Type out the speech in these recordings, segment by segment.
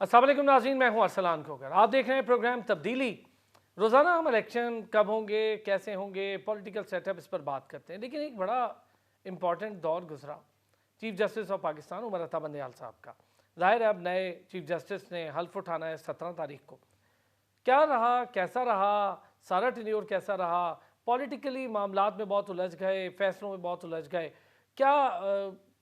अस्सलाम वालेकुम नाज़रीन, मैं हूं अरसलान खोकर। आप देख रहे हैं प्रोग्राम तब्दीली। रोज़ाना हम इलेक्शन कब होंगे, कैसे होंगे, पॉलिटिकल सेटअप इस पर बात करते हैं। लेकिन एक बड़ा इंपॉर्टेंट दौर गुजरा chief justice of Pakistan Umar Ata Bandial साहब का। ज़ाहिर है अब नए चीफ जस्टिस ने हल्फ उठाना है 17 तारीख को। क्या रहा, कैसा रहा, सारा टेन्योर कैसा रहा, पॉलिटिकली मामलात में बहुत उलझ गए, फैसलों में बहुत उलझ गए। क्या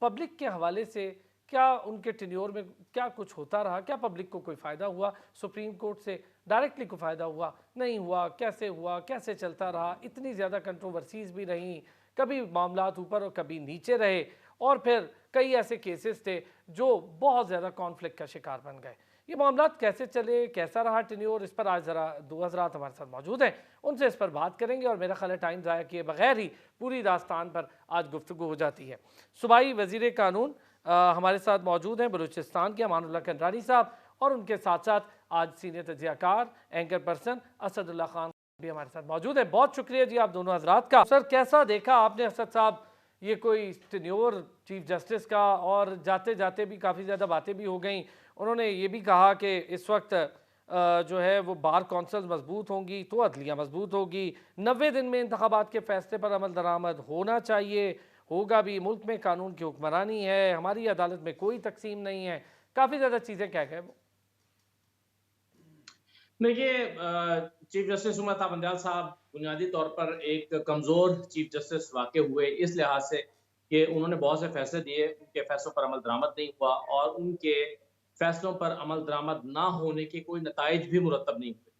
पब्लिक के हवाले से क्या उनके टेन्योर में क्या कुछ होता रहा, क्या पब्लिक को कोई फ़ायदा हुआ, सुप्रीम कोर्ट से डायरेक्टली कोई फ़ायदा हुआ, नहीं हुआ, कैसे चलता रहा, इतनी ज़्यादा कंट्रोवर्सीज़ भी रहीं, कभी मामलात ऊपर और कभी नीचे रहे, और फिर कई ऐसे केसेस थे जो बहुत ज़्यादा कॉन्फ्लिक्ट का शिकार बन गए। ये मामलात कैसे चले, कैसा रहा टेन्योर, इस पर आज ज़रा दो हज़रात हमारे साथ मौजूद हैं, उनसे इस पर बात करेंगे और मेरा ख्याल है टाइम ज़ाया किए बगैर ही पूरी दास्तान पर आज गुफ्तगू हो जाती है। सूबाई वज़ीर कानून हमारे साथ मौजूद हैं बलूचिस्तान के अमानुल्लाह कंडरानी साहब, और उनके साथ साथ आज सीनियर तजियाकार एंकर पर्सन असदुल्ला खान भी हमारे साथ मौजूद है। बहुत शुक्रिया जी आप दोनों हजरात का। सर, कैसा देखा आपने असद साहब ये कोई टेन्योर चीफ जस्टिस का, और जाते जाते भी काफ़ी ज़्यादा बातें भी हो गई। उन्होंने ये भी कहा कि इस वक्त जो है वो बार कौंसल मजबूत होंगी तो अदलिया मजबूत होगी, 90 दिन में इंतखाबात के फैसले पर अमल दरामद होना चाहिए, होगा भी, मुल्क में कानून की हुक्मरानी है, हमारी अदालत में कोई तकसीम नहीं है, काफ़ी ज़्यादा चीज़ें कह गए वो। देखिए, चीफ जस्टिस उमर अता बंदयाल साहब बुनियादी तौर पर एक कमज़ोर चीफ जस्टिस वाक़ई हुए इस लिहाज से कि उन्होंने बहुत से फैसले दिए, उनके फैसलों पर अमल दरामद नहीं हुआ और उनके फैसलों पर अमल दरामद ना होने के कोई नताइज भी मुरतब नहीं हुए।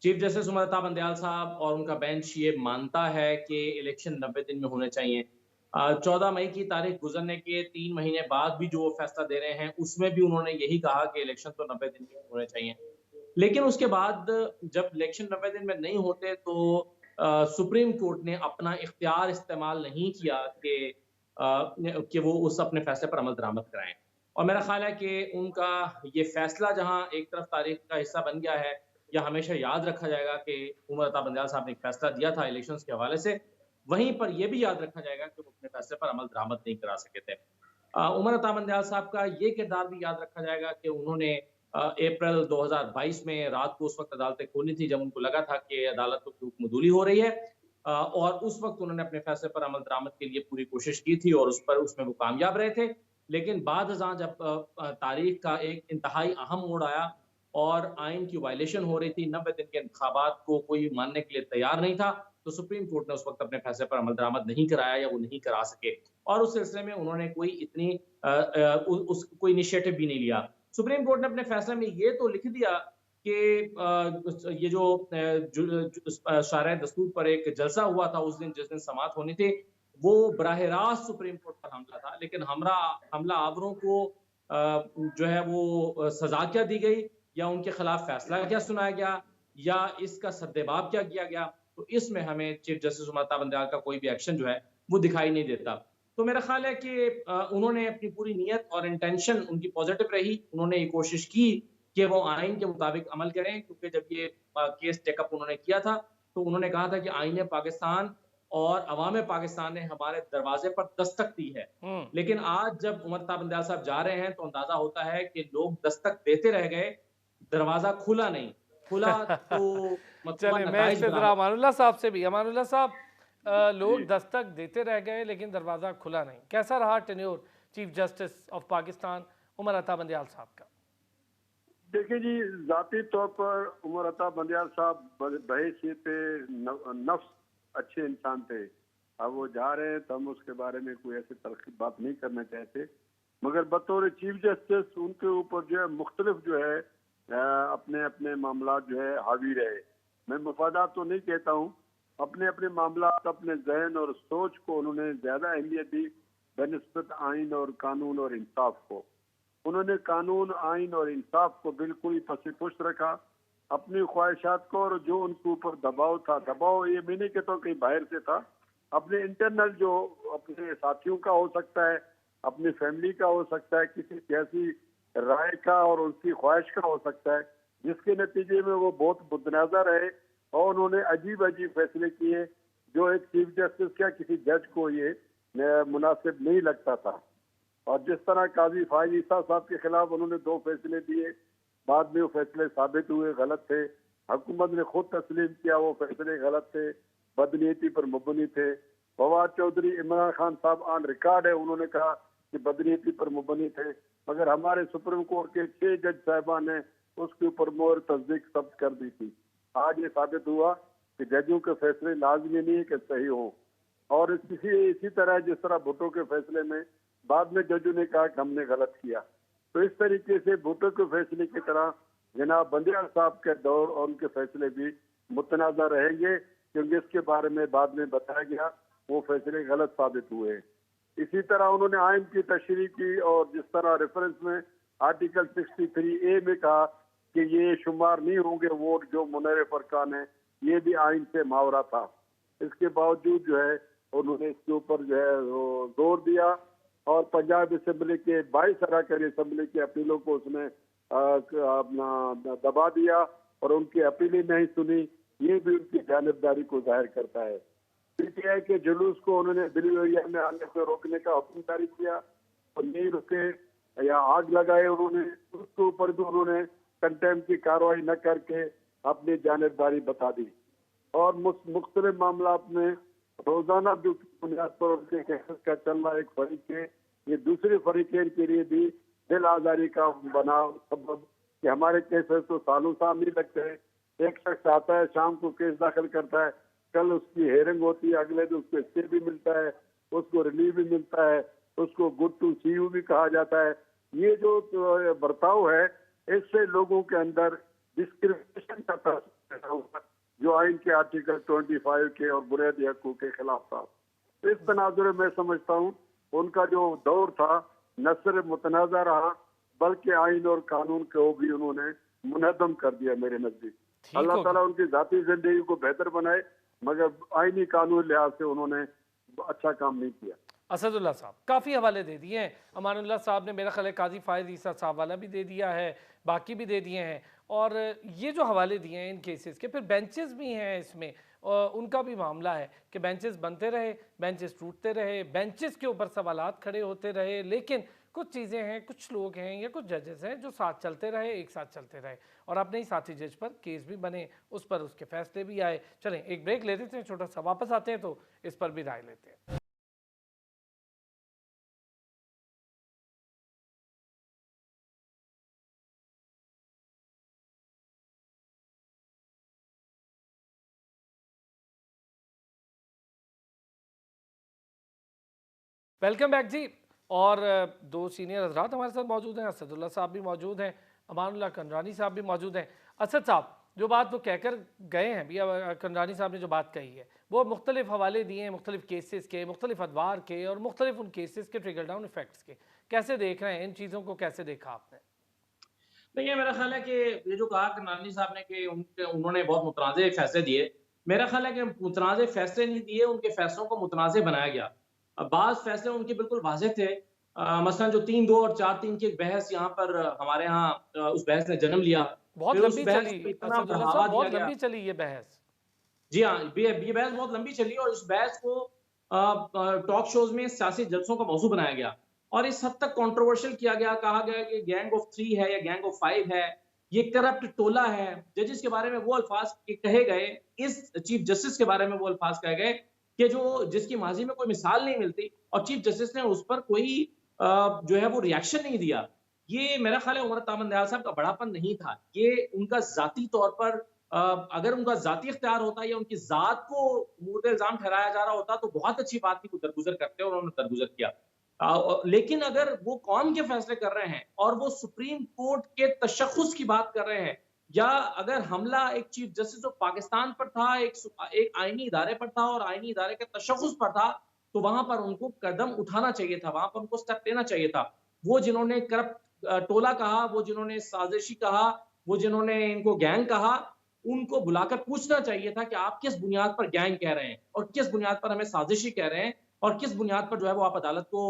चीफ जस्टिस उमर अता बंदयाल साहब और उनका बेंच ये मानता है कि इलेक्शन 90 दिन में होने चाहिए। 14 मई की तारीख गुजरने के 3 महीने बाद भी जो वो फैसला दे रहे हैं, उसमें भी उन्होंने यही कहा कि इलेक्शन तो 90 दिन में होने चाहिए। लेकिन उसके बाद जब इलेक्शन 90 दिन में नहीं होते तो सुप्रीम कोर्ट ने अपना इख्तियार इस्तेमाल नहीं किया कि वो उस अपने फैसले पर अमल दरामद कराएँ। और मेरा ख़्याल है कि उनका ये फैसला जहाँ एक तरफ तारीख़ का हिस्सा बन गया है, या हमेशा याद रखा जाएगा कि उमर अता बंदयाल साहब ने एक फैसला दिया था इलेक्शंस के हवाले से, वहीं पर ये भी याद रखा जाएगा कि वो अपने फैसले पर अमल दरामद नहीं करा सके थे। उमर अता बंदयाल साहब का ये किरदार भी याद रखा जाएगा कि उन्होंने अप्रैल 2022 में रात को उस वक़्त अदालतें खोली थी जब उनको लगा था कि अदालतों की हुक्मदुली हो रही है, और उस वक़्त उन्होंने अपने फैसले पर अमल दरामद के लिए पूरी कोशिश की थी और उसमें वो कामयाब रहे थे। लेकिन बाद-अज़ां जब तारीख़ का एक इंतहाई अहम मोड़ आया और आइन की वायलेशन हो रही थी, 90 दिन के इंतखाबात को कोई मानने के लिए तैयार नहीं था, तो सुप्रीम कोर्ट ने उस वक़्त अपने फैसले पर अमल दरामद नहीं कराया या वो नहीं करा सके, और उस सिलसिले में उन्होंने कोई इतनी कोई इनिशिएटिव भी नहीं लिया। सुप्रीम कोर्ट ने अपने फैसले में ये तो लिख दिया कि ये जो शाराए दस्तूर पर एक जलसा हुआ था उस दिन, जिस दिन समाअत होनी थी, वो बराह रास्त सुप्रीम कोर्ट पर हमला था। लेकिन हमला आवरों को जो है वो सज़ा क्या दी गई, या उनके खिलाफ फैसला क्या सुनाया गया, या इसका सद्देबाब क्या किया गया? तो इसमें हमें चीफ जस्टिस उमर अता बंदयाल का कोई भी एक्शन जो है, वो दिखाई नहीं देता। तो मेरा ख़्याल है कि उन्होंने अपनी पूरी नीयत और इंटेंशन उनकी पॉज़िटिव रही। उन्होंने ये कोशिश की कि वो आइन के मुताबिक अमल करें, क्योंकि जब ये केस टेकअप उन्होंने किया था, तो उन्होंने कहा था कि आईन पाकिस्तान और अवाम पाकिस्तान ने हमारे दरवाज़े पर दस्तक दी है। हम्म। लेकिन आज जब उमर अता बंदयाल साहब जा रहे हैं, तो अंदाज़ा होता है कि लोग दस्तक देते रह गए, दरवाज़ा खुला नहीं। खुला तो मतलबा चले, मैं इस नताइज पे ज़रा बरामद। अमानुल्लाह साहब से भी, अमानुल्लाह साहब, जी। लोग दस्तक देते रह गए लेकिन दरवाज़ा खुला नहीं, कैसा रहा tenure chief justice of Pakistan Umar Ata Bandial साहब का? देखिए जी, ज़ाती तौर पर उमर अता बंदयाल साहब बहैसियत नफ्स अच्छे इंसान थे। अब वो जा रहे हैं तो हम उसके बारे में कोई ऐसी तलख़ी बात नहीं करना चाहते, मगर बतौर चीफ जस्टिस उनके ऊपर जो है मुख्तलिफ जो है अपने अपने मामलात जो है हावी रहे। मैं मफादात तो नहीं कहता हूँ, अपने अपने मामलात, अपने जहन और सोच को उन्होंने ज़्यादा अहमियत दी बनिस्बत आइन और कानून और इंसाफ को। उन्होंने कानून, आइन और इंसाफ को बिल्कुल ही पसी-पुष्ट रखा, अपनी ख्वाहिशात को, और जो उनके ऊपर दबाव था, दबाव ये मैं नहीं कहता हूँ कहीं बाहर से था, अपने इंटरनल जो अपने साथियों का हो सकता है, अपनी फैमिली का हो सकता है, किसी सियासी राय का और उनकी ख्वाहिश का हो सकता है, जिसके नतीजे में वो बहुत मुतनाज़ा रहे और उन्होंने अजीब-अजीब फैसले किए, जो एक चीफ जस्टिस या किसी जज को ये मुनासिब नहीं लगता था। और जिस तरह काजी फाइज ईसा साहब के खिलाफ उन्होंने 2 फैसले दिए, बाद में वो फैसले साबित हुए गलत थे। हुकूमत ने खुद तस्लीम किया वो फैसले गलत थे, बदनीयती पर मुबनी थे। फवाद चौधरी, इमरान खान साहब ऑन रिकॉर्ड है, उन्होंने कहा कि बदनीयती पर मुबनी थे, मगर हमारे सुप्रीम कोर्ट के 6 जज साहिबान ने उसके ऊपर मोहर तस्दीक सब कर दी थी। आज ये साबित हुआ कि जजों के फैसले लाजमी नहीं है कि सही हो। और इसी तरह जिस तरह भुट्टो के फैसले में बाद में जजों ने कहा कि हमने गलत किया, तो इस तरीके से भुट्टो के फैसले की तरह जनाब बंदियाल साहब के दौर और उनके फैसले भी मुतनाज़ा रहेंगे, क्योंकि इसके बारे में बाद में बताया गया वो फैसले गलत साबित हुए। इसी तरह उन्होंने आइन की तशरीह की और जिस तरह रेफरेंस में आर्टिकल 63A में कहा कि ये शुमार नहीं होंगे वोट जो मुनर फरकान है, ये भी आइन से मावरा था। इसके बावजूद जो है उन्होंने इसके ऊपर जो है वो जोर दिया और पंजाब असम्बली के 22 अरकान असम्बली की अपीलों को उसने अपना दबा दिया और उनकी अपीलें नहीं सुनी। ये भी उनकी जानिबदारी को जाहिर करता है। पीटीआई के जुलूस को उन्होंने दिल्ली एरिया में आने से रोकने का हुक्म जारी किया और नहीं रुके या आग लगाए उन्होंने, उसके ऊपर भी उन्होंने कंटेम्प्ट की कार्रवाई न करके अपनी जानिबदारी बता दी। और मुख्तलिफ मामला में रोजाना जो बुनियाद पर उनके केसेस का चल रहा एक फरीक के ये दूसरे फरीकेन के लिए भी दिल आजारी का बना सबब कि हमारे केसेस तो सालों साल नहीं लगते हैं। एक शख्स आता है, शाम को केस दाखिल करता है, कल उसकी हेयरिंग होती है, अगले दिन उसको स्टे भी मिलता है, उसको रिलीव भी मिलता है, उसको गुड टू सी यू भी कहा जाता है। ये जो बर्ताव है इससे लोगों के अंदर डिस्क्रिमिनेशन का पैदा हुआ जो आइन के आर्टिकल 25 के और बुनियादी हकूक़ के खिलाफ था। तो इस तनाजुर में समझता हूँ उनका जो दौर था न सिर्फ मुतनाज़ा रहा बल्कि आइन और कानून को भी उन्होंने मुनहदम कर दिया मेरे नजदीक। अल्लाह ताला उनकी जाती जिंदगी को बेहतर बनाए, मगर आइनी कानून लिहाज से उन्होंने अच्छा काम नहीं किया। असदुल्ला साहब काफ़ी हवाले दे दिए हैं, अमानुल्लाह साहब ने मेरा ख्याल है काजी फ़ायद ईसा साहब वाला भी दे दिया है, बाकी भी दे दिए हैं। और ये जो हवाले दिए हैं इन केसेस के, फिर बेंचेस भी हैं इसमें, और उनका भी मामला है कि बेंचेस बनते रहे, बेंचेस टूटते रहे, बेंचेस के ऊपर सवालात खड़े होते रहे, लेकिन कुछ चीज़ें हैं, कुछ लोग हैं या कुछ जजेस हैं जो साथ चलते रहे, एक साथ चलते रहे और अपने ही साथी जज पर केस भी बने, उस पर उसके फैसले भी आए। चलें एक ब्रेक ले लेते हैं छोटा सा, वापस आते हैं तो इस पर भी राय लेते हैं। वेलकम बैक जी। और दो सीनियर हजरात हमारे साथ मौजूद हैं, असदुल्ला साहब भी मौजूद हैं, अमानुल्लाह कंडरानी साहब भी मौजूद हैं। असद साहब जो बात वो कहकर गए हैं भी, कंडरानी साहब ने जो बात कही है वो मुख्तलिफ हवाले दिए हैं मुख्तलिफ केसेस के, मुख्तलिफ अदवार के और मुख्तलिफ उन केसेस के ट्रिकल डाउन इफेक्ट्स के। कैसे देख रहे हैं इन चीज़ों को, कैसे देखा आपने? देखिए मेरा ख्याल है कि ये जो कहा कंडरानी साहब ने कि उन्होंने बहुत मुतनाज़े फैसले दिए, मेरा ख्याल है कि मुतनाज़े फैसले नहीं दिए, उनके फैसलों को मुतनाज़े बनाया गया। बाज़ फैसले उनके बिल्कुल वाज़ेह थे, मसलन जो 3-2 और 4-3 की एक बहस यहाँ पर हमारे यहाँ उस बहस ने जन्म लिया। बहुत फिर उस लंबी बहस चली को इतना असदुल्ला बढ़ावा साहब, दिया बहुत गया। लंबी चली ये बहस। जी हाँ, ये बहस बहुत लंबी चली और इस बहस को टॉक शोज़ में सियासी जलसों का मौजू बनाया गया और इस हद तक कंट्रोवर्शियल किया गया, कहा गया कि गैंग ऑफ 3 है या गैंग ऑफ 5 है, ये करप्ट टोला है। जजेस के बारे में वो अल्फाज कहे गए, इस चीफ जस्टिस के बारे में वो अल्फाज कहे गए कि जिसकी माजी में कोई मिसाल नहीं मिलती और चीफ जस्टिस ने उस पर कोई जो है वो रिएक्शन नहीं दिया। ये मेरा ख्याल है उमर अता बंदयाल साहब का बड़ापन नहीं था, ये उनका ज़ाती तौर पर अगर उनका ज़ाती इख्तियार होता या उनकी ज़ात को मुर्द इल्ज़ाम ठहराया जा रहा होता तो बहुत अच्छी बात थी, वो दरगुज़र करते और उन्होंने दरगुज़र किया। लेकिन अगर वो कौम के फैसले कर रहे हैं और वो सुप्रीम कोर्ट के तशख़्ख़ुस की बात कर रहे हैं, या अगर हमला एक चीफ जस्टिस ऑफ पाकिस्तान पर था, एक आईनी इदारे पर था और आईनी इदारे के तशख़्ख़ुस पर था, तो वहाँ पर उनको कदम उठाना चाहिए था, वहाँ पर उनको स्टेप लेना चाहिए था। वो जिन्होंने करप्ट टोला कहा, वो जिन्होंने साजिशी कहा, वो जिन्होंने इनको गैंग कहा, उनको बुलाकर पूछना चाहिए था कि आप किस बुनियाद पर गैंग कह रहे हैं और किस बुनियाद पर हमें साजिशी कह रहे हैं और किस बुनियाद पर जो है वो आप अदालत को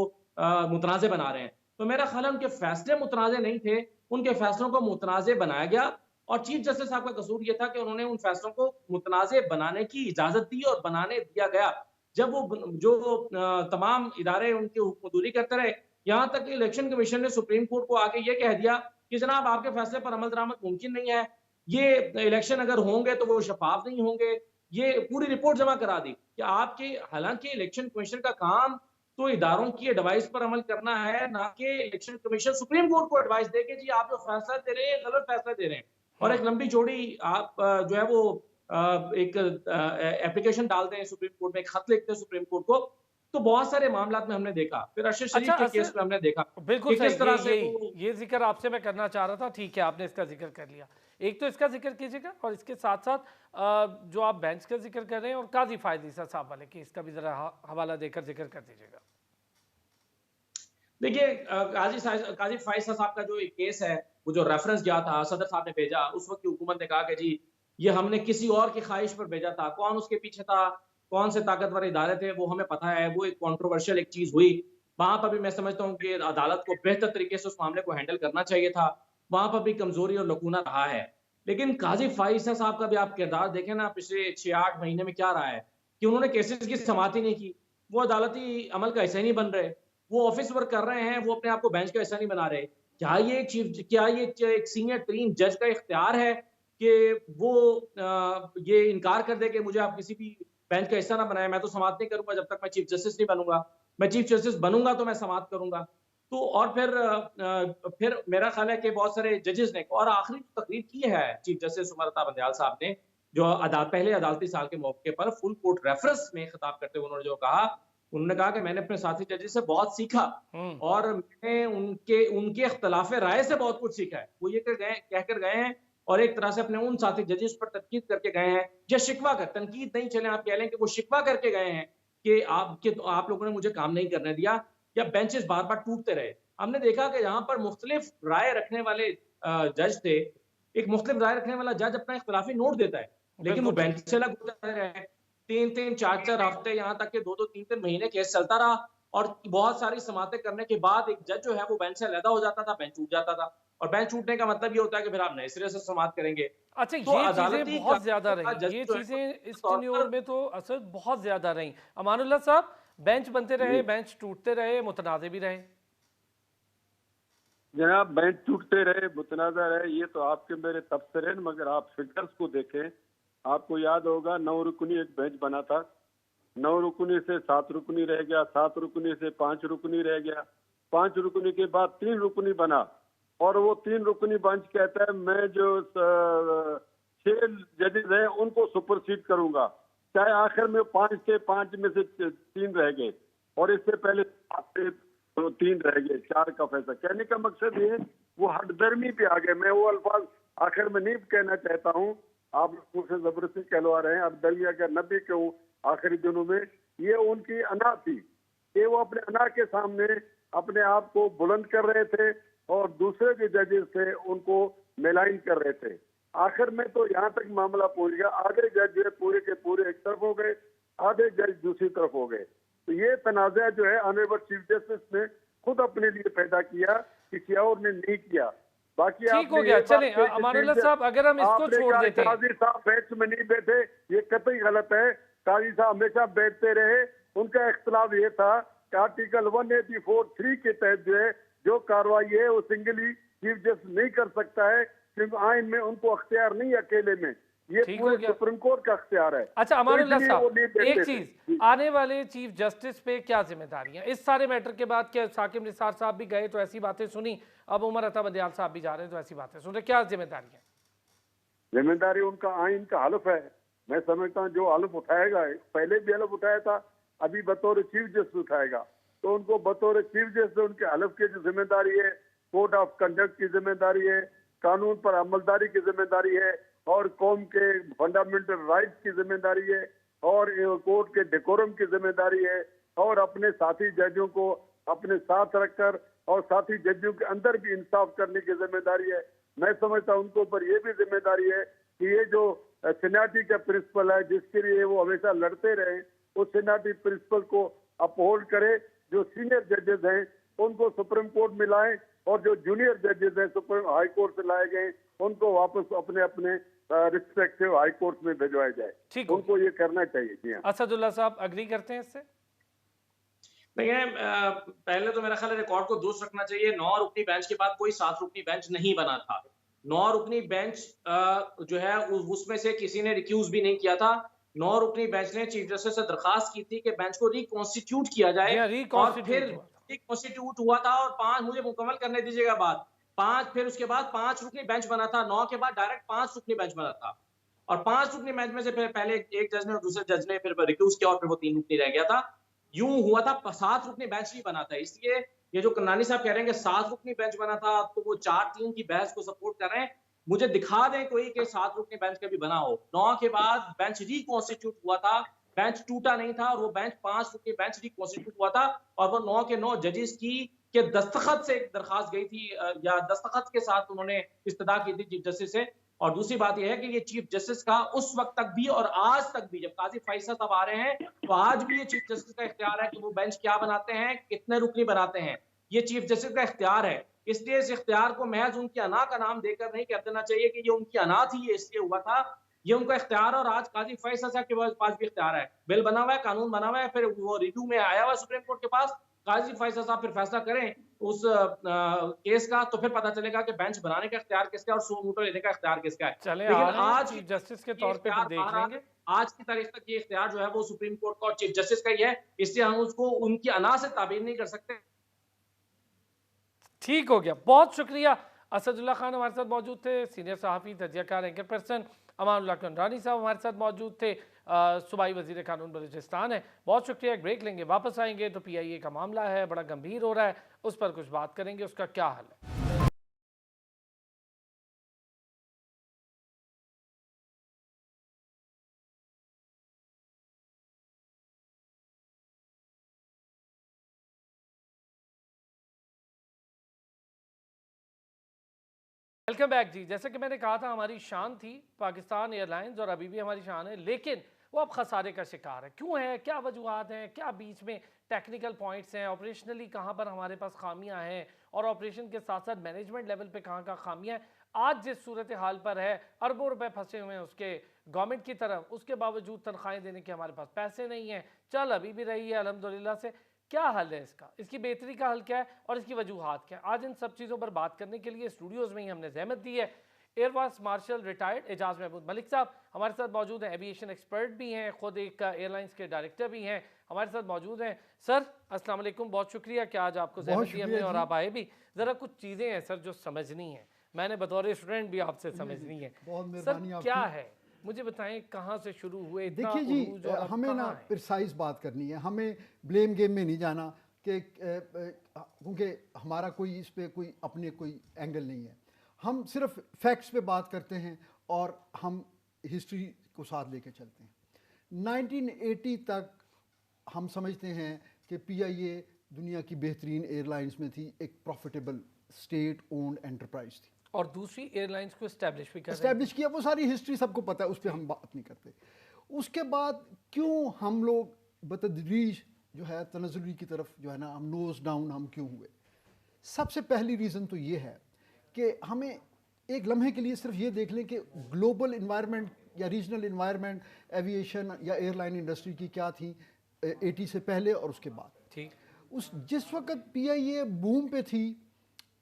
मुतनाज़े बना रहे हैं। तो मेरा ख्याल है उनके फैसले मुतनाज़े नहीं थे, उनके फैसलों को मुतनाज़े बनाया गया और चीफ जस्टिस साहब का कसूर ये था कि उन्होंने उन फैसलों को मुतनाज़े बनाने की इजाज़त दी और बनाने दिया गया। जब वो जो तमाम इदारे उनकी हुक्मदुरी करते रहे, यहाँ तक कि इलेक्शन कमीशन ने सुप्रीम कोर्ट को आके ये कह दिया कि जनाब आपके फैसले पर अमल दरामद मुमकिन नहीं है, ये इलेक्शन अगर होंगे तो वो शफाफ नहीं होंगे, ये पूरी रिपोर्ट जमा करा दी कि आपके, हालांकि इलेक्शन कमीशन का काम तो इदारों की एडवाइस पर अमल करना है, ना कि इलेक्शन कमीशन सुप्रीम कोर्ट को एडवाइस दे कि जी आप जो फैसला दे रहे हैं गलत फैसला दे रहे हैं। और एक लंबी चौड़ी आप जो है वो एक एप्लीकेशन डालते हैं सुप्रीम कोर्ट में, एक खत लिखते हैं सुप्रीम कोर्ट को। तो बहुत सारे मामलात में हमने देखा, फिर अरशद अच्छा शरीफ के केस असर में हमने देखा बिल्कुल कि सही, किस तरह से वो ये जिक्र आपसे मैं करना चाह रहा था, ठीक है आपने इसका जिक्र कर लिया। एक तो इसका जिक्र कीजिएगा और इसके साथ साथ जो आप बेंच का जिक्र कर रहे हैं और काजी फायद ईसा साहब वाले केस का भी जरा हवाला देकर जिक्र कर दीजिएगा। देखिए काजी फाइज साहब का जो एक केस है, वो जो रेफरेंस गया था सदर साहब ने भेजा, उस वक्त की हुकूमत ने कहा कि जी ये हमने किसी और की ख्वाहिश पर भेजा था, कौन उसके पीछे था, कौन से ताकतवर इदारे थे वो हमें पता है, वो एक कंट्रोवर्शियल एक चीज हुई। वहां पर भी मैं समझता हूँ कि अदालत को बेहतर तरीके से उस मामले को हैंडल करना चाहिए था, वहां पर भी कमजोरी और लकूना रहा है। लेकिन काजी फाइज साहब का भी आप किरदार देखें ना, पिछले 6-8 महीने में क्या रहा है कि उन्होंने केसेस की समाअत ही नहीं की, वो अदालती अमल का हिस्सा ही नहीं बन रहे, वो ऑफिस वर्क कर रहे हैं, वो अपने आप को बेंच का हिस्सा नहीं बना रहे। क्या ये एक सीनियर तरीन जज का इख्तियार है कि वो ये इनकार कर दे कि मुझे आप किसी भी बेंच का हिस्सा ना बनाएं, मैं तो समाअत नहीं करूंगा जब तक मैं चीफ जस्टिस नहीं बनूंगा, मैं चीफ जस्टिस बनूंगा तो मैं समाअत करूंगा। तो और फिर मेरा ख्याल है कि बहुत सारे जजेस ने, और आखिरी तकरीर की है चीफ जस्टिस उमर अता बंदयाल साहब ने, जो पहले अदालती साल के मौके पर फुल कोर्ट रेफरेंस में खिताब करते हुए उन्होंने जो कहा, उन्होंने कहा कि मैंने अपने साथी जजेस से बहुत सीखा और मैंने उनके उनके इख्तिलाफ राय से बहुत कुछ सीखा है। वो ये कहकर गए हैं और एक तरह से अपने उन साथी जजेस पर तनकीद करके गए हैं, या शिकवा कर, तनकीद नहीं चले आप कह लें कि वो शिकवा करके गए हैं कि आप लोगों ने मुझे काम नहीं करने दिया, या बेंचेस बार बार टूटते रहे। हमने देखा कि यहाँ पर मुख्तलिफ राय रखने वाले जज थे, एक मुख्तलिफ राय रखने वाला जज अपना इख्तिलाफी नोट देता है, लेकिन वो बेंच से अलग होता है। 3-3, 4-4 हफ्ते, यहाँ तक कि 2-2, 3-3 महीने केस चलता रहा और बहुत सारी समातें करने के बाद एक जज जो है वो बेंच से अलग हो जाता था, बेंच टूट जाता था। और बेंच टूटने का मतलब ये होता है कि फिर आप नए सिरे से समात करेंगे। अच्छा तो ये अदालती चीजें बहुत ज्यादा का रही, जज ये जो है चीजें इस तौर टेन्योर पर में तो असर बहुत ज्यादा रही। अमानुल्लाह साहब, बेंच बनते रहे, जी। बेंच टूटते रहे, मुतनाज़े भी रहे। जनाब बेंच टूटते रहे, मुतनाज़ा रहे, ये तो आपके मेरे तबसरे हैं, मगर आप फिगर्स को देखें। आपको याद होगा 9 रुकनी एक बेंच बना था, 9 रुकनी से 7 रुकनी रह गया, 7 रुकनी से 5 रुकनी रह गया, 5 रुकनी के बाद 3 रुकनी बना, और वो 3 रुकनी बेंच कहता है मैं जो 6 जजेस हैं उनको सुपरसीड करूंगा, चाहे आखिर में 5 थे, 5 में से 3 रह गए, और इससे पहले 7 थे तो 3 रह गए, 4 का फैसला। कहने का मकसद ये वो हटदर्मी पे आ गए। मैं वो अल्फाज आखिर में नहीं कहना चाहता हूँ, आप लोगों से जबरदस्ती कहलवा रहे हैं, हटदर्मी अगर न भी कहूँ आखिरी दिनों में, ये उनकी अना थी कि वो अपने अना के सामने अपने आप को बुलंद कर रहे थे और दूसरे जो जजेस थे उनको मेलाइन कर रहे थे। आखिर में तो यहाँ तक मामला पहुंच गया, आधे जज जो है पूरे के पूरे एक तरफ हो गए, आधे जज दूसरी तरफ हो गए। तो ये तनाज़ा जो है ऑनरेबल चीफ जस्टिस ने खुद अपने लिए पैदा किया, किसी और ने नहीं किया। बाकी ठीक हो गया, चले अमानुल्लाह साहब, अगर हम इसको छोड़ देते हैं। काजी साहब बेंच में नहीं बैठे, ये कतई गलत है। काजी साहब हमेशा बैठते रहे, उनका इख्तिलाफ ये था कि आर्टिकल 184(3) के तहत जो है जो कार्रवाई है वो सिंगली चीफ जस्टिस नहीं कर सकता है, क्योंकि आइन में उनको अख्तियार नहीं अकेले में, ये पूरे सुप्रीम कोर्ट का अख्तियार है। अच्छा अमानुल्लाह तो साहब, एक चीज, आने वाले चीफ जस्टिस पे क्या जिम्मेदारियां इस सारे मैटर के बाद? क्या साकिब निसार साहब भी गए तो ऐसी बातें सुनी, अब उमर अता बंदयाल साहब भी जा रहे हैं तो ऐसी बातें सुन रहे, क्या जिम्मेदारियां? जिम्मेदारी उनका आइन का हल्फ है। मैं समझता हूँ जो हल्फ उठाएगा, पहले भी हल्फ उठाया था, अभी बतौर चीफ जस्टिस उठाएगा, तो उनको बतौर चीफ जस्टिस उनके हल्फ की जो जिम्मेदारी है, कोड ऑफ कंडक्ट की जिम्मेदारी है, कानून पर अमलदारी की जिम्मेदारी है, और कौम के फंडामेंटल राइट्स की जिम्मेदारी है, और कोर्ट के डेकोरम की जिम्मेदारी है, और अपने साथी जजों को अपने साथ रखकर और साथी जजों के अंदर भी इंसाफ करने की जिम्मेदारी है। मैं समझता हूँ उनके ऊपर ये भी जिम्मेदारी है कि ये जो सीनियरिटी का प्रिंसिपल है जिसके लिए वो हमेशा लड़ते रहे, उस सीनियरिटी प्रिंसिपल को अपहोल्ड करे। जो सीनियर जजेस हैं उनको सुप्रीम कोर्ट में लाएं, और जो जूनियर जजेस हैं सुप्रीम हाई कोर्ट से लाए गए उनको वापस अपने अपने रिस्पेक्टिव हाई कोर्ट में भिजवाया जाए। उनको ये करना चाहिए। जी हाँ, असदुल्ला साहब अग्री करते हैं इससे? देखिए पहले तो मेरा ख्याल है रिकॉर्ड को दुरुस्त रखना चाहिए। 9 रुकनी बेंच के बाद कोई 7 रुकनी बेंच नहीं बना था। 9 रुकनी बेंच जो है उसमें से किसी ने रिक्यूज भी नहीं किया था। 9 रुकनी बेंच ने चीफ जस्टिस से दरखास्त की थी कि बेंच को रिकॉन्स्टिट्यूट किया जी जाए हाँ, और फिर रिकॉन्स्टिट्यूट हुआ था। रिकॉन्स्टिट्यूट हुआ था और 5 मुझे मुकम्मल करने दीजिएगा बात। 5 फिर उसके बाद 5 रुकनी बेंच बना था। 9 के बाद डायरेक्ट 5 रुकनी बेंच बना था। और 5 रुकनी बेंच में से फिर पहले एक जज ने और दूसरे जज ने फिर रिक्यूज किया और फिर वो 3 रुकनी रह गया था। यूं हुआ था 7 रुकनी बेंच ही बना था। इसलिए ये जो करनानी साहब कह रहे हैं कि 7 रुकनी बेंच बना था तो वो 4-3 की बहस को सपोर्ट कर रहे हैं। मुझे दिखा दें कोई कि 7 रुकनी बेंच कभी बना हो। 9 के बाद बेंच रिकॉन्स्टिट्यूट हुआ था। बेंच टूटा नहीं था और वो बेंच 5 रुकनी बेंच रिकॉन्स्टिट्यूट हुआ था और वो 9 के 9 जजेस की के दस्तखत से एक दरखास्त गई थी या दस्तखत के साथ उन्होंने इस्तदा की थी चीफ जस्टिस से। और दूसरी बात यह है कि ये चीफ जस्टिस का उस वक्त तक भी और आज तक भी, जब काजी फैसल साहब आ रहे हैं तो आज भी ये चीफ जस्टिस का इख्तियार है कि वो बेंच क्या बनाते हैं, कितने रुकनी बनाते हैं। ये चीफ जस्टिस का इख्तियार है। इसलिए इस इख्तियार को महज उनकी अना का नाम देकर नहीं कह देना चाहिए कि ये उनकी अना थी, ये इसलिए हुआ था। ये उनका इख्तियार है और आज काजी फैसल साहब के पास भी इख्तियार है। बिल बना हुआ है, कानून बना हुआ है, फिर वो रिव्यू में आया हुआ है सुप्रीम कोर्ट के पास। काजी फैसल साहब फिर फैसला करें उस केस का, तो फिर पता चलेगा कि बेंच बनाने का इख्तियार किसका है और सो मूटो लेने का इख्तियार किसका है। चले लेकिन आ रहे हैं आज चीफ जस्टिस के ये तौर पे, फिर इख्तियार देख बहरहाल लेंगे। आज की तारीख तक ये इख्तियार जो है वो सुप्रीम कोर्ट का और चीफ जस्टिस का ही है। इसलिए हम उसको उनकी अना से ताबीर नहीं कर सकते। ठीक हो गया, बहुत शुक्रिया। असदुल्ला खान हमारे साथ मौजूद थे, सीनियर सहाफ़ी, तजियाकार, एंकर पर्सन। अमानुल्लाह कंडरानी साहब हमारे साथ मौजूद थे, सूबाई वज़ीर कानून बलूचिस्तान है। बहुत शुक्रिया। एक ब्रेक लेंगे, वापस आएंगे तो PIA का मामला है, बड़ा गंभीर हो रहा है, उस पर कुछ बात करेंगे, उसका क्या हल है। वेलकम बैक जी। जैसे कि मैंने कहा था, हमारी शान थी पाकिस्तान एयरलाइंस और अभी भी हमारी शान है, लेकिन वो अब खसारे का शिकार है। क्यों है, क्या वजूहत हैं, क्या बीच में टेक्निकल पॉइंट्स हैं, ऑपरेशनली कहाँ पर हमारे पास खामियां हैं और ऑपरेशन के साथ साथ मैनेजमेंट लेवल पे कहाँ कहाँ खामियां हैं। आज जिस सूरत हाल पर है, अरबों रुपए फंसे हुए हैं उसके गवर्नमेंट की तरफ, उसके बावजूद तनख्वाहें देने के हमारे पास पैसे नहीं हैं। चल अभी भी रही है अल्हम्दुलिल्लाह से। क्या हल है इसका, इसकी बेहतरी का हल क्या है और इसकी वजूहात क्या है, आज इन सब चीज़ों पर बात करने के लिए स्टूडियोज़ में ही हमने जहमत दी है। Air vice marshal retired Ejaz Mahmood Malik साहब हमारे साथ मौजूद हैं, एविएशन एक्सपर्ट भी हैं, खुद एक एयरलाइंस के डायरेक्टर भी हैं, हमारे साथ मौजूद हैं। सर अस्सलाम वालेकुम, बहुत शुक्रिया कि आज आपको जहमत दी हमने और आप आए भी। ज़रा कुछ चीज़ें हैं सर जो समझनी है, मैंने बतौर स्टूडेंट भी आपसे समझनी है। सर क्या है, मुझे बताएं कहाँ से शुरू हुए। देखिए जी, हमें ना प्रिसाइज बात करनी है, हमें ब्लेम गेम में नहीं जाना कि क्योंकि हमारा कोई इस पे कोई अपने कोई एंगल नहीं है। हम सिर्फ फैक्ट्स पे बात करते हैं और हम हिस्ट्री को साथ लेके चलते हैं। 1980 तक हम समझते हैं कि PIA दुनिया की बेहतरीन एयरलाइंस में थी, एक प्रॉफिटेबल स्टेट ओन्ड एंटरप्राइज थी और दूसरी एयरलाइंस को एस्टैब्लिश किया। वो सारी हिस्ट्री सबको पता है, उस पर हम बात नहीं करते। उसके बाद क्यों हम लोग बतदरीज जो है तनज़्ज़ुली की तरफ जो है ना, हम नोज डाउन हम क्यों हुए। सबसे पहली रीज़न तो ये है कि हमें एक लम्हे के लिए सिर्फ ये देख लें कि ग्लोबल इन्वायरमेंट या रीजनल इन्वायरमेंट एविएशन या एयरलाइन इंडस्ट्री की क्या थी 80 से पहले और उसके बाद। ठीक, उस जिस वक्त PIA बूम पे थी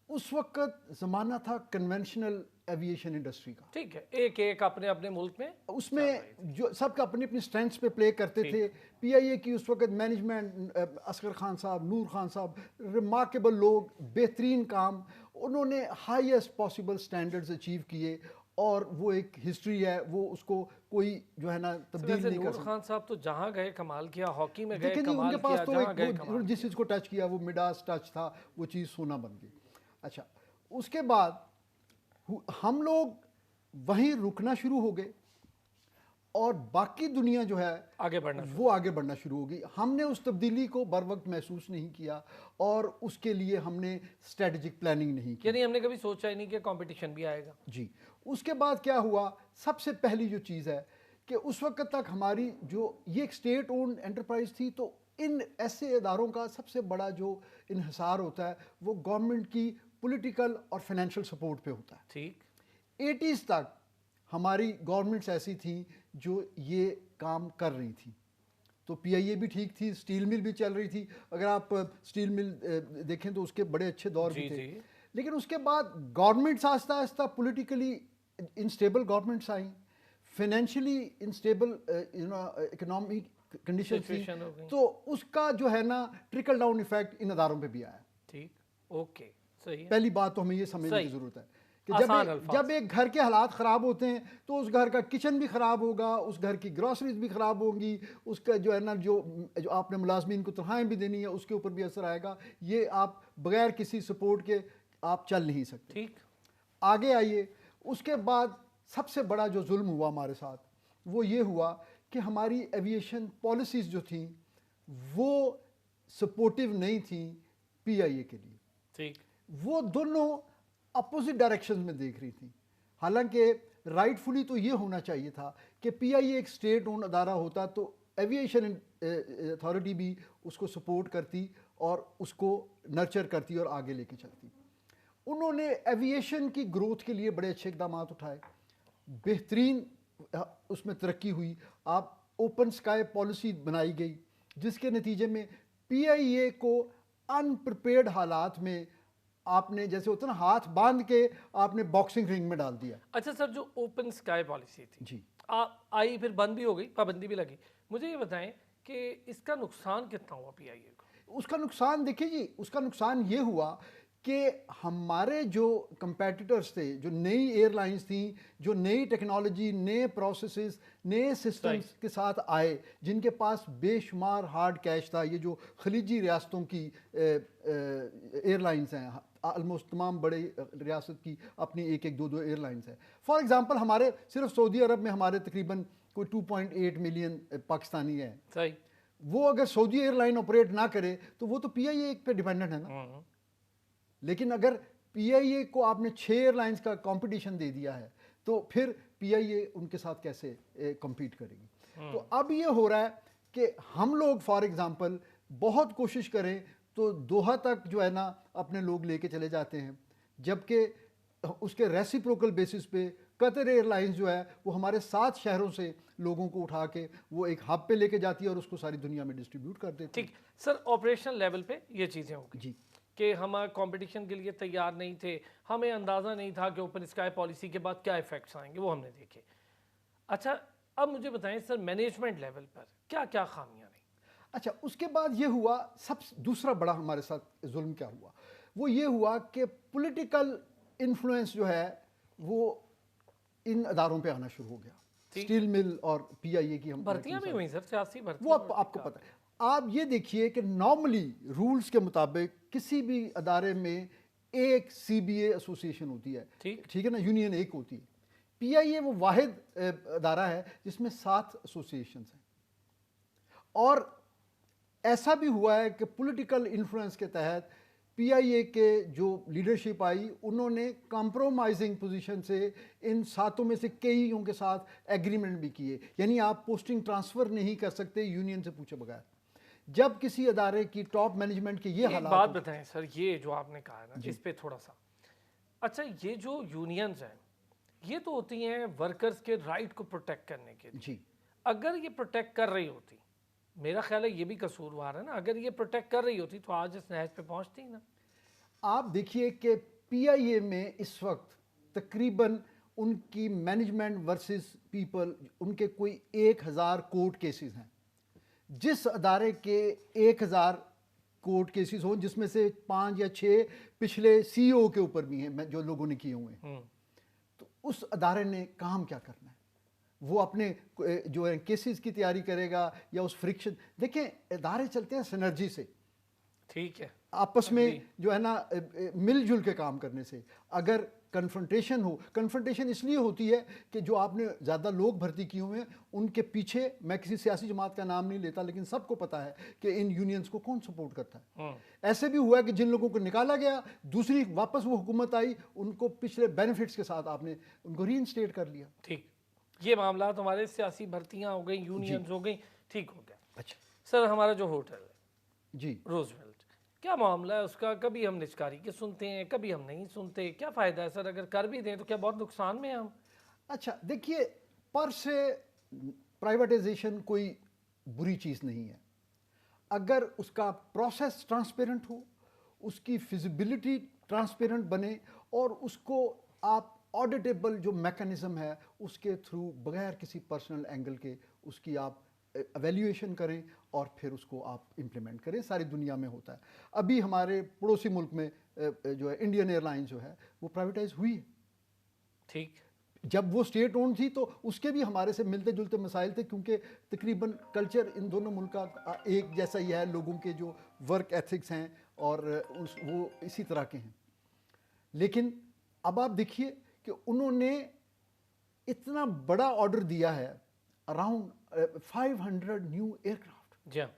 उस वक्त ज़माना था कन्वेंशनल एविएशन इंडस्ट्री का। ठीक है, एक एक अपने अपने मुल्क में उसमें जो सबका अपनी अपनी स्ट्रेंथ्स पे प्ले करते थे। PIA की उस वक्त मैनेजमेंट असगर खान साहब, नूर खान साहब, रिमार्केबल लोग, बेहतरीन काम, उन्होंने हाईएस्ट पॉसिबल स्टैंडर्ड्स अचीव किए और वो एक हिस्ट्री है, वो उसको कोई जो है ना तब्दील नहीं कर सकता। खान साहब तो जहाँ गए कमाल किया, हॉकी में गए देखिए जी, कमाल उनके पास किया, तो जहाँ गए एक कमाल जिस चीज़ को टच किया वो मिडास टच था, वो चीज़ सोना बन गई। अच्छा, उसके बाद हम लोग वहीं रुकना शुरू हो गए और बाकी दुनिया जो है आगे बढ़ना वो आगे बढ़ना शुरू हो गई। हमने उस तब्दीली को बर वक्त महसूस नहीं किया और उसके लिए हमने स्ट्रेटजिक प्लानिंग नहीं की। यानी हमने कभी सोचा ही नहीं कि कंपटीशन भी आएगा। जी, उसके बाद क्या हुआ, सबसे पहली जो चीज़ है कि उस वक्त तक हमारी जो ये एक स्टेट ओन्ड एंटरप्राइज थी, तो इन ऐसे इदारों का सबसे बड़ा जो इन्हिसार होता है वो गवर्नमेंट की पॉलिटिकल और फाइनेंशियल सपोर्ट पे होता है। ठीक, 80s तक हमारी गवर्नमेंट्स ऐसी थी जो ये काम कर रही थी। तो पीआईए भी ठीक थी, स्टील मिल भी चल रही थी। अगर आप स्टील मिल देखें तो उसके बड़े अच्छे दौर भी थे। लेकिन उसके बाद governments Aahista Aahista politically instable governments आई, फाइनेंशियली इनस्टेबल इकोनॉमिक कंडीशन थी, तो उसका जो है ना ट्रिकल डाउन इफेक्ट इन अदारों पे भी आया। ठीक, ओके, सही है। पहली बात तो हमें ये समझने की जरूरत है कि जब एक घर के हालात ख़राब होते हैं तो उस घर का किचन भी ख़राब होगा, उस घर की ग्रॉसरीज भी ख़राब होंगी, उसका जो है ना जो आपने मुलाजमीन को तनख्वाहें भी देनी है उसके ऊपर भी असर आएगा। ये आप बगैर किसी सपोर्ट के आप चल नहीं सकते। ठीक, आगे आइए, उसके बाद सबसे बड़ा जो जुल्म हुआ हमारे साथ वो ये हुआ कि हमारी एविएशन पॉलिसीज़ जो थी वो सपोर्टिव नहीं थी पीआईए के लिए। ठीक, वो दोनों अपोजिट डायरेक्शन में देख रही थी। हालांकि राइटफुली तो ये होना चाहिए था कि पीआईए एक स्टेट ओन अदारा होता तो एविएशन अथॉरिटी भी उसको सपोर्ट करती और उसको नर्चर करती और आगे लेके चलती। उन्होंने एविएशन की ग्रोथ के लिए बड़े अच्छे इकदाम उठाए, बेहतरीन उसमें तरक्की हुई। आप ओपन स्काई पॉलिसी बनाई गई जिसके नतीजे में पीआईए को अनप्रिपेयर्ड हालात में आपने जैसे होता ना हाथ बांध के आपने बॉक्सिंग रिंग में डाल दिया। अच्छा सर, जो ओपन स्काई पॉलिसी थी जी आई, फिर बंद भी हो गई, पाबंदी भी लगी, मुझे ये बताएं कि इसका नुकसान कितना हुआ पीआईए को? उसका नुकसान देखिए जी, उसका नुकसान ये हुआ कि हमारे जो कंपेटिटर्स थे, जो नई एयरलाइंस थी, जो नई टेक्नोलॉजी, नए प्रोसेसेस, नए सिस्टम्स के साथ आए, जिनके पास बेशुमार हार्ड कैश था। ये जो खलीजी रियासतों की एयरलाइंस हैं, ऑलमोस्ट तमाम बड़े रियासत की अपनी एक एक दो दो एयरलाइंस हैं। फॉर एग्जांपल हमारे सिर्फ सऊदी अरब में हमारे तकरीबन कोई 2.8 मिलियन पाकिस्तानी हैं। सही, वो अगर सऊदी एयरलाइन ऑपरेट ना करे तो वो तो पीआईए पे डिपेंडेंट है ना। लेकिन अगर पीआईए को आपने 6 एयरलाइंस का कंपटीशन दे दिया है तो फिर पीआईए उनके साथ कैसे compete करेगी। तो अब ये हो रहा है कि हम लोग फॉर एग्जांपल बहुत कोशिश करें तो दोहा तक जो है ना अपने लोग लेके चले जाते हैं, जबकि उसके रेसिप्रोकल बेसिस पे कतर एयरलाइंस जो है वो हमारे 7 शहरों से लोगों को उठा के वो एक हब पे लेके जाती है और उसको सारी दुनिया में डिस्ट्रीब्यूट कर देती है। ठीक सर, ऑपरेशनल लेवल पे ये चीज़ें होंगी जी कि हम कंपटीशन के लिए तैयार नहीं थे, हमें अंदाज़ा नहीं था कि ओपन स्काई पॉलिसी के बाद क्या इफेक्ट्स आएंगे, वो हमने देखे। अच्छा, अब मुझे बताएं सर, मैनेजमेंट लेवल पर क्या क्या खामियां रही? अच्छा, उसके बाद ये हुआ, सब दूसरा बड़ा हमारे साथ जुल्म क्या हुआ, वो ये हुआ कि पॉलिटिकल इन्फ्लुएंस जो है वो इन अदारों पे आना शुरू हो गया। स्टील मिल और पीआईए की हम भर्तियां भी हुई सर, सियासी भर्ती, वो आपको पता है। आप ये देखिए कि नॉर्मली रूल्स के मुताबिक किसी भी अदारे में एक सीबीए एसोसिएशन होती है, ठीक है ना, यूनियन एक होती है। पीआईए वो वाहिद अदारा है जिसमें 7 एसोसिएशंस हैं। और ऐसा भी हुआ है कि पॉलिटिकल इन्फ्लुएंस के तहत पीआईए के जो लीडरशिप आई उन्होंने कॉम्प्रोमाइजिंग पोजीशन से इन 7 में से कईयों के साथ एग्रीमेंट भी किए। यानी आप पोस्टिंग ट्रांसफ़र नहीं कर सकते यूनियन से पूछे बगैर। जब किसी अदारे की टॉप मैनेजमेंट के ये हालात, बात बताएं सर, ये जो आपने कहा ना इस पे थोड़ा सा, अच्छा ये जो यूनियंस हैं ये तो होती हैं वर्कर्स के राइट को प्रोटेक्ट करने के लिए। जी अगर ये प्रोटेक्ट कर रही होती, मेरा ख्याल है ये भी कसूरवार है ना, अगर ये प्रोटेक्ट कर रही होती तो आज इस नहज पे पहुंचती ना। आप देखिए कि पीआईए में इस वक्त तकरीबन उनकी मैनेजमेंट वर्सेस पीपल, उनके कोई 1000 कोर्ट केसेस हैं। जिस अदारे के 1000 कोर्ट केसेस हों जिसमें से 5 या 6 पिछले सीईओ के ऊपर भी हैं जो लोगों ने किए हुए हैं, तो उस अदारे ने काम क्या करना है? वो अपने जो है केसेस की तैयारी करेगा या उस फ्रिक्शन, देखें अदारे चलते हैं सिनर्जी से, ठीक है, आपस में जो है ना मिलजुल के काम करने से। अगर कन्फ्रंटेशन हो, कन्फ्रंटेशन इसलिए होती है कि जो आपने ज़्यादा लोग भर्ती किए हुए हैं उनके पीछे, मैं किसी सियासी जमात का नाम नहीं लेता लेकिन सबको पता है कि इन यूनियंस को कौन सपोर्ट करता है। ऐसे भी हुआ है कि जिन लोगों को निकाला गया, दूसरी वापस वो हुकूमत आई, उनको पिछले बेनिफिट्स के साथ आपने उनको रीइंस्टेट कर लिया। ठीक, ये मामला हमारे सियासी भर्तियां हो गई, यूनियंस हो गई, ठीक हो गया। अच्छा सर, हमारा जो होटल है जी रोजवेल्ट, क्या मामला है उसका? कभी हम निचकारी के सुनते हैं, कभी हम नहीं सुनते, क्या फ़ायदा है सर? अगर कर भी दें तो क्या बहुत नुकसान में हैं हम? अच्छा देखिए, पर से प्राइवेटाइजेशन कोई बुरी चीज़ नहीं है। अगर उसका प्रोसेस ट्रांसपेरेंट हो, उसकी फिजिबिलिटी ट्रांसपेरेंट बने और उसको आप ऑडिटेबल जो मैकेनिज्म है उसके थ्रू बगैर किसी पर्सनल एंगल के उसकी आप एवेल्यूएशन करें और फिर उसको आप इम्प्लीमेंट करें। सारी दुनिया में होता है। अभी हमारे पड़ोसी मुल्क में जो है इंडियन एयरलाइंस जो है वो प्राइवेटाइज हुई है। ठीक, जब वो स्टेट ओन थी तो उसके भी हमारे से मिलते जुलते मसाइल थे, क्योंकि तकरीबन कल्चर इन दोनों मुल्क का एक जैसा ही है, लोगों के जो वर्क एथिक्स हैं और वो इसी तरह के हैं। लेकिन अब आप देखिए कि उन्होंने इतना बड़ा ऑर्डर दिया है, अराउंड 500 न्यू एयरक्राफ्ट। जी हाँ।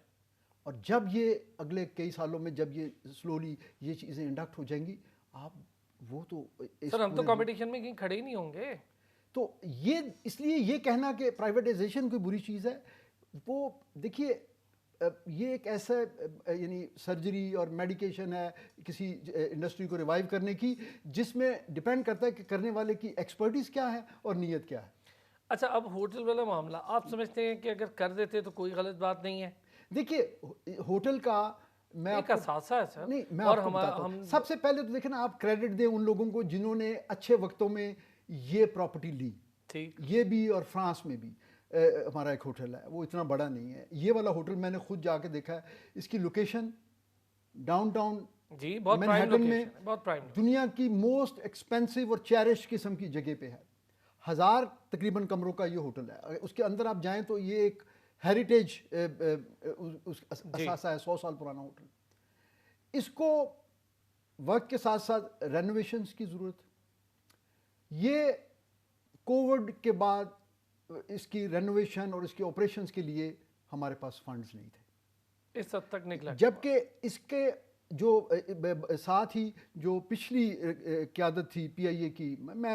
और जब ये अगले कई सालों में जब ये स्लोली ये चीज़ें इंडक्ट हो जाएंगी, आप वो तो सर हम तो कंपटीशन में कहीं खड़े ही नहीं होंगे। तो ये इसलिए ये कहना कि प्राइवेटाइजेशन कोई बुरी चीज़ है, वो देखिए ये एक ऐसा यानी सर्जरी और मेडिकेशन है किसी इंडस्ट्री को रिवाइव करने की, जिसमें डिपेंड करता है कि करने वाले की एक्सपर्टीज क्या है और नीयत क्या है। अच्छा, अब होटल वाला मामला आप समझते हैं कि अगर कर देते तो कोई गलत बात नहीं है? देखिए होटल का मैं एक असासा है सर। नहीं मैं और आपको बताता हूं। हम सबसे पहले तो देखें ना, आप क्रेडिट दें उन लोगों को जिन्होंने अच्छे वक्तों में ये प्रॉपर्टी ली। ठीक, ये भी और फ्रांस में भी हमारा एक होटल है, वो इतना बड़ा नहीं है। ये वाला होटल मैंने खुद जाके देखा है, इसकी लोकेशन डाउनटाउन जी बहुत प्राइम मैनहट्टन लोकेशन में है, बहुत प्राइम। दुनिया की मोस्ट एक्सपेंसिव और चेरिश किस्म की जगह पे है। 1000 तकरीबन कमरों का ये होटल है। उसके अंदर आप जाएं तो ये एक हेरिटेज असासा है, 100 साल पुराना होटल। इसको वक्त के साथ साथ रेनोवेशंस की ज़रूरत। ये कोविड के बाद इसकी रेनोवेशन और इसके ऑपरेशंस के लिए हमारे पास फंड्स नहीं थे, इस हद तक निकला। जबकि इसके जो साथ ही जो पिछली क़यादत थी पीआईए की,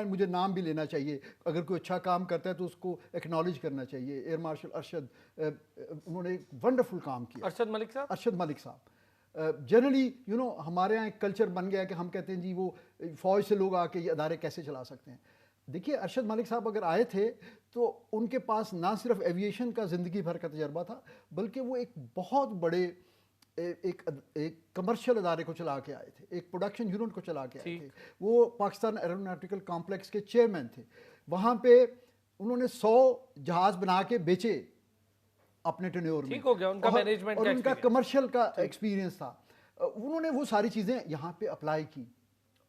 मुझे नाम भी लेना चाहिए, अगर कोई अच्छा काम करता है तो उसको एक्नॉलेज करना चाहिए। एयर मार्शल अरशद, उन्होंने एक वंडरफुल काम किया। अरशद मलिक साहब, अरशद मलिक साहब जनरली हमारे यहाँ एक कल्चर बन गया है कि हम कहते हैं जी वो फ़ौज से लोग आके ये अदारे कैसे चला सकते हैं। देखिए अरशद मलिक साहब अगर आए थे तो उनके पास ना सिर्फ एविएशन का ज़िंदगी भर का तजर्बा था, बल्कि वो एक बहुत बड़े एक कमर्शियल अदारे को चला के आए थे, एक प्रोडक्शन यूनिट को चला के आए थे। वो पाकिस्तान एरोनॉटिकल कॉम्प्लेक्स के चेयरमैन थे। वहाँ पे उन्होंने 100 जहाज़ बना के बेचे अपने टेन्योर में। ठीक हो गया उनका मैनेजमेंट और का उनका कमर्शियल का एक्सपीरियंस था। उन्होंने वो सारी चीज़ें यहाँ पे अप्लाई की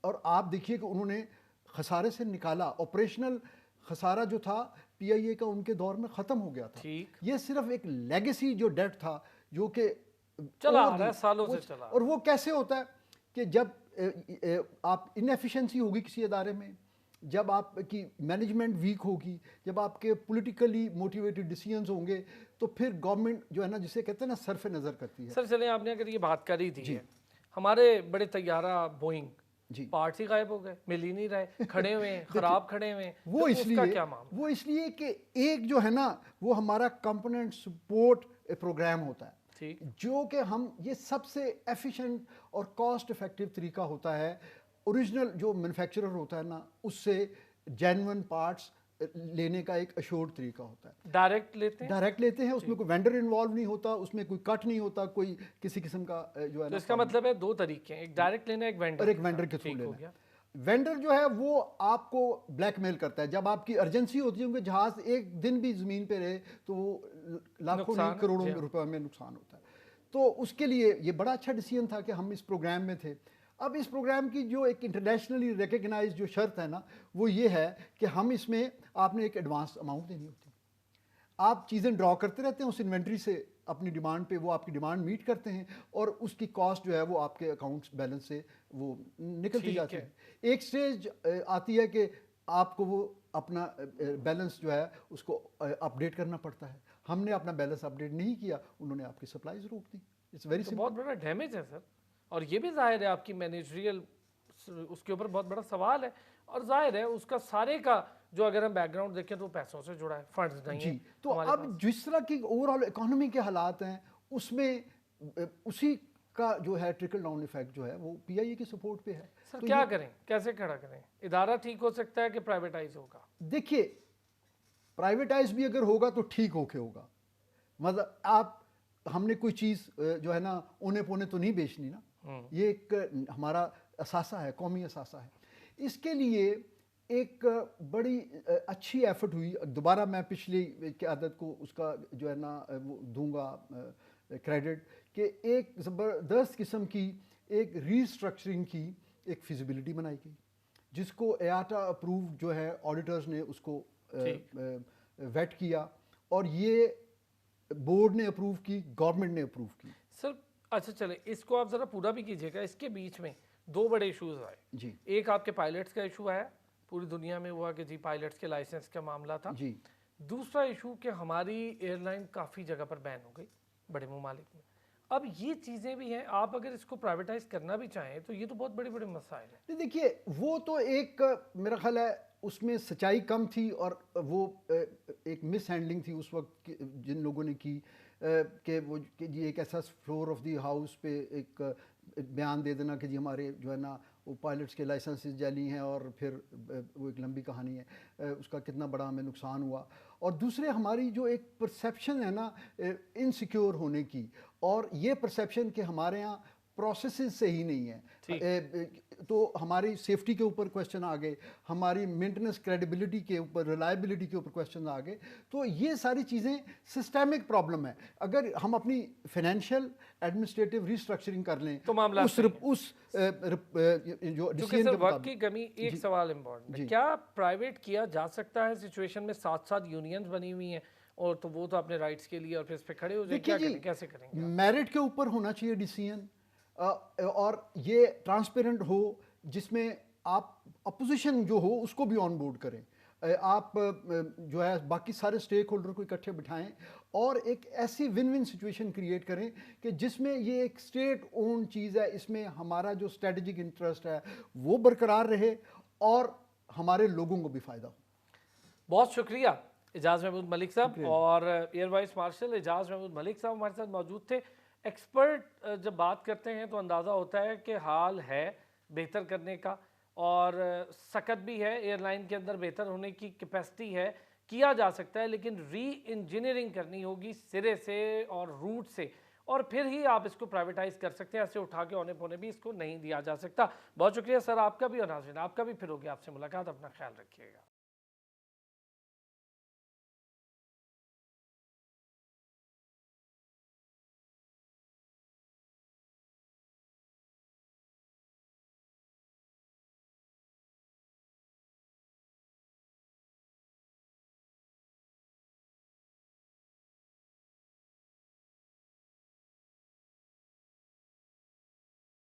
और आप देखिए कि उन्होंने खसारे से निकाला। ऑपरेशनल खसारा जो था पीआईए का उनके दौर में ख़त्म हो गया था। ये सिर्फ एक लेगेसी जो डेट था जो कि चला आ रहा है, सालों से चला। और वो कैसे होता है कि जब आप इनएफिशिएंसी होगी किसी अदारे में, जब आपकी मैनेजमेंट वीक होगी, जब आपके पॉलिटिकली मोटिवेटेड डिसीजंस होंगे, तो फिर गवर्नमेंट जो है ना, जिसे कहते हैं ना, सरफ नज़र करती है। सर चले, आपने अगर ये बात करी थी है, हमारे बड़े तैयारा बोइंग जी पार्ट्स ही गायब हो गए, मिल ही नहीं रहे, खड़े हुए हैं, खराब खड़े हुए हैं। वो तो इसलिए उसका क्या मामला? वो इसलिए कि एक जो है ना वो हमारा कंपोनेंट सपोर्ट प्रोग्राम होता है, ठीक, जो कि हम ये सबसे एफिशिएंट और कॉस्ट इफेक्टिव तरीका होता है ओरिजिनल जो मैन्युफैक्चरर होता है ना उससे जेन्युइन पार्ट्स लेने का एक अश्योर्ड तरीका होता है। डायरेक्ट लेते हैं, उसमें कोई वेंडर इन्वॉल्व नहीं होता, उसमें कोई कट नहीं होता, कोई किसी किस्म का जो है तो ना। इसका मतलब है दो तरीके हैं, एक डायरेक्ट लेना, एक वेंडर, और एक वेंडर के थ्रू लेना। वेंडर जो है वो आपको ब्लैकमेल करता है। जब आपकी अर्जेंसी होती है, क्योंकि जहाज एक दिन भी ज़मीन पे रहे तो वो लाखों नहीं करोड़ों रुपए में नुकसान होता है। तो उसके लिए ये बड़ा अच्छा डिसीजन था कि हम इस प्रोग्राम में थे। अब इस प्रोग्राम की जो एक इंटरनेशनली रिकग्नाइज जो शर्त है ना वो ये है कि हम इसमें आपने एक एडवांस अमाउंट देनी होती है। आप चीज़ें ड्रॉ करते रहते हैं उस इन्वेंट्री से अपनी डिमांड पे, वो आपकी डिमांड मीट करते हैं और उसकी कॉस्ट जो है वो आपके अकाउंट्स बैलेंस से वो निकलती जाती है। एक स्टेज आती है कि आपको वो अपना बैलेंस जो है उसको अपडेट करना पड़ता है। हमने अपना बैलेंस अपडेट नहीं किया, उन्होंने आपकी सप्लाईज रोक दी। It's very simple. बहुत बड़ा डैमेज है सर, और ये भी जाहिर है आपकी मैनेजरियल उसके ऊपर बहुत बड़ा सवाल है, और जाहिर है उसका सारे का जो अगर हम बैकग्राउंड देखें तो पैसों से जुड़ा है, फंड्स नहीं जी। है। तो अब जिस तरह की ओवरऑल इकोनॉमी के हालात हैं उसमें उसी का जो है ट्रिकल डाउन इफेक्ट जो है वो पीआईए की सपोर्ट पे है। सर तो क्या करें, कैसे खड़ा करें? इदारा ठीक हो सकता है कि प्राइवेटाइज होगा? देखिए प्राइवेटाइज भी अगर होगा तो ठीक होके होगा, मतलब आप हमने कोई चीज़ जो है ना औने पौने तो नहीं बेचनी ना, ये एक हमारा असासा है, कौमी असासा है। इसके लिए एक बड़ी अच्छी एफर्ट हुई। दोबारा मैं पिछली क़यादत को उसका जो है ना वो दूंगा क्रेडिट कि एक ज़बरदस्त किस्म की एक रीस्ट्रक्चरिंग की एक फिजिबिलिटी बनाई गई, जिसको एआटा अप्रूव जो है ऑडिटर्स ने उसको वेट किया और ये बोर्ड ने अप्रूव की, गवर्नमेंट ने अप्रूव की। सर अच्छा चले, इसको आप ज़रा पूरा भी कीजिएगा। इसके बीच में दो बड़े इश्यूज आए जी। एक आपके पायलट्स का इशू आया, पूरी दुनिया में हुआ कि जी पायलट्स के लाइसेंस का मामला था जी। दूसरा इशू कि हमारी एयरलाइन काफ़ी जगह पर बैन हो गई बड़े ममालिक में। अब ये चीज़ें भी हैं, आप अगर इसको प्राइवेटाइज करना भी चाहें तो ये तो बहुत बड़े बड़े मसाइल हैं। नहीं देखिए, वो तो एक मेरा ख्याल है उसमें सच्चाई कम थी और वो एक मिस हैंडलिंग थी उस वक्त जिन लोगों ने की कि वो कि जी एक ऐसा फ्लोर ऑफ द हाउस पे एक बयान दे देना कि जी हमारे जो है ना वो पायलट्स के लाइसेंसेस जाली हैं और फिर वो एक लंबी कहानी है उसका कितना बड़ा हमें नुकसान हुआ। और दूसरे हमारी जो एक परसेप्शन है ना इनसिक्योर होने की, और ये परसेप्शन कि हमारे यहाँ प्रोसेसेस सही नहीं है, तो हमारी सेफ्टी के ऊपर क्वेश्चन आ गए, हमारी मेंटेनेंस क्रेडिबिलिटी के ऊपर, रिलायबिलिटी के ऊपर क्वेश्चन आ गए। तो ये सारी चीज़ें सिस्टेमिक प्रॉब्लम है। अगर हम अपनी फाइनेंशियल एडमिनिस्ट्रेटिव रिस्ट्रक्चरिंग कर लें तो मामला उस जो डिसीजन के वक्त की कमी। एक सवाल इम्पोर्टेंट है, क्या प्राइवेट किया जा सकता है सिचुएशन में साथ साथ यूनियंस बनी हुई हैं और तो वो तो अपने राइट्स के लिए और फिर इस पे खड़े हो जाए, क्या करें, कैसे करेंगे? मेरिट के ऊपर होना चाहिए डिसीजन और ये ट्रांसपेरेंट हो जिसमें आप अपोजिशन जो हो उसको भी ऑन बोर्ड करें, आप जो है बाकी सारे स्टेक होल्डर को इकट्ठे बिठाएं और एक ऐसी विन विन सिचुएशन क्रिएट करें कि जिसमें ये एक स्टेट ओन चीज़ है, इसमें हमारा जो स्ट्रेटजिक इंटरेस्ट है वो बरकरार रहे और हमारे लोगों को भी फ़ायदा हो। बहुत शुक्रिया एजाज महमूद मलिक साहब और air vice marshal Ejaz Mahmood Malik साहब हमारे साथ मौजूद थे। एक्सपर्ट जब बात करते हैं तो अंदाज़ा होता है कि हाल है बेहतर करने का और सकत भी है, एयरलाइन के अंदर बेहतर होने की कैपेसिटी है, किया जा सकता है, लेकिन री इंजीनियरिंग करनी होगी सिरे से और रूट से, और फिर ही आप इसको प्राइवेटाइज कर सकते हैं। ऐसे उठा के औने पौने भी इसको नहीं दिया जा सकता। बहुत शुक्रिया सर आपका भी और नाज़रीन आपका भी। फिर होगी आपसे मुलाकात, अपना ख्याल रखिएगा।